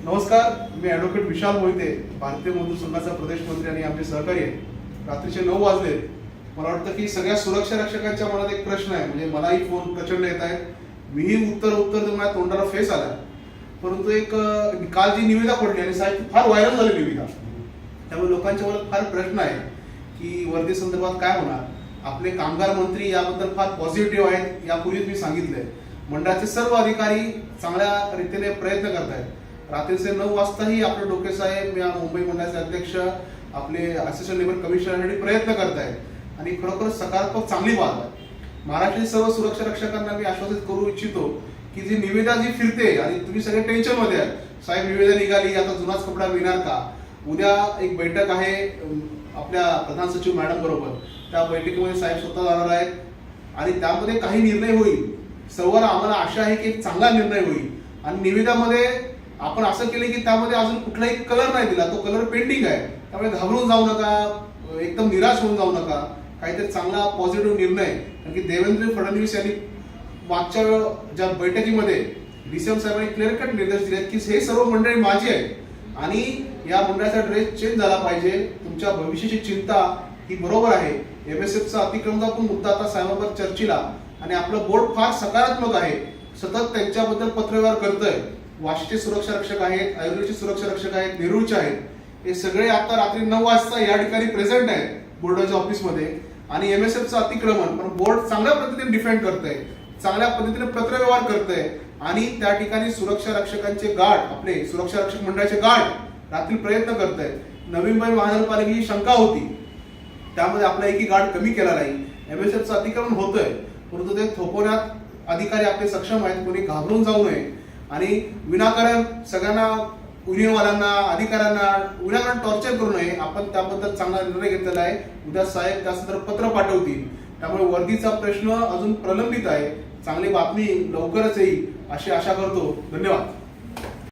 नमस्कार, मी ॲडव्होकेट विशाल मोहिते, भारतीय मजदूर संघाचा प्रदेश मंत्री आणि आमचे सहकारी आहे. रात्रीचे 9 वाजले. मला वाटतं की सगळ्या सुरक्षा रक्षकांच्या मनात एक प्रश्न आहे. म्हणजे मलाही फोन प्रचंड येत आहेत, मीही उत्तर देऊन माझ्या तोंडाला फेस आला. परंतु एक काल जी निविदा पडली आणि साहेब फार व्हायरल झाली निविदा, त्यामुळे लोकांच्या मनात फार प्रश्न आहे की वर्दी संदर्भात काय होणार. आपले कामगार मंत्री याबद्दल फार पॉझिटिव्ह आहेत. यापूर्वीच मी सांगितलंय, मंडळाचे सर्व अधिकारी चांगल्या रीतीने प्रयत्न करत आहेत. रात्रीचे 9 वाजताही आपले डोके साहेब या मुंबई मंडळाचे अध्यक्ष आपले असिस्टंट लेबर कमिशनरसाठी प्रयत्न करत आहेत आणि खरोखर सकारात्मक चांगली बाब आहे. महाराष्ट्रातील सर्व सुरक्षा रक्षकांना मी आश्वासित करू इच्छितो की जी निविदा जी फिरते आणि तुम्ही सगळे टेन्शन मध्ये आहे, साहेब निविदा निघाली, आता जुनाच कपडा मिळणार का. उद्या एक बैठक आहे आपल्या प्रधान सचिव मॅडम बरोबर. त्या बैठकीमध्ये साहेब स्वतः जाणार आहेत आणि त्यामध्ये काही निर्णय होईल. सर्वांना आम्हाला आशा आहे की एक चांगला निर्णय होईल. आणि निविदामध्ये आपण असं केलं की त्यामध्ये अजून कुठलाही कलर नाही दिला, तो कलर पेंडिंग आहे. त्यामुळे घाबरून जाऊ नका, एकदम निराश होऊन जाऊ नका. काहीतरी चांगला पॉझिटिव्ह निर्णय, कारण की देवेंद्र फडणवीस यांनी मागच्या ज्या बैठकीमध्ये डीसीएम साहेबांनी क्लिअर कट निर्देश दिले की हे सर्व मंडळी माझी आहेत आणि या मंडळाचा ड्रेस चेंज झाला पाहिजे. तुमच्या भविष्याची चिंता ही बरोबर आहे. एमएसएफचा अतिक्रमणचा पण मुद्दा आता साहेबांवर चर्चेला आणि आपलं बोर्ड फार सकारात्मक आहे, सतत त्यांच्याबद्दल पत्रव्यवहार करतोय. वाशीचे सुरक्षा रक्षक आहेत, आयुर्वेदचे सुरक्षा रक्षक आहेत, नेरूळचे आहेत. हे सगळे आता रात्री 9 वाजता या ठिकाणी प्रेझेंट आहेत बोर्डाच्या ऑफिसमध्ये. आणि एमएसएफचं अतिक्रमण पण बोर्ड चांगल्या पद्धतीने डिफेंड करतंय, चांगल्या पद्धतीने पत्रव्यवहार करतंय आणि त्या ठिकाणी सुरक्षा रक्षकांचे गार्ड, आपले सुरक्षा रक्षक मंडळाचे गार्ड रात्री प्रयत्न करतायत. नवी मुंबई महानगरपालिकेची शंका होती, त्यामध्ये आपला एकही गार्ड कमी केला नाही. एमएसएफचं अतिक्रमण होतंय, परंतु ते थोपवण्यात अधिकारी आपले सक्षम आहेत. कोणी घाबरून जाऊ नये आणि विनाकारण सगळ्यांना, युनियनवाल्यांना, अधिकाऱ्यांना विनाकारण टॉर्चर करू नये. आपण त्याबद्दल चांगला निर्णय घेतलेला आहे. उद्या साहेब त्या संदर्भात पत्र पाठवतील. त्यामुळे वर्दीचा प्रश्न अजून प्रलंबित आहे. चांगली बातमी लवकरच येईल अशी आशा करतो. धन्यवाद.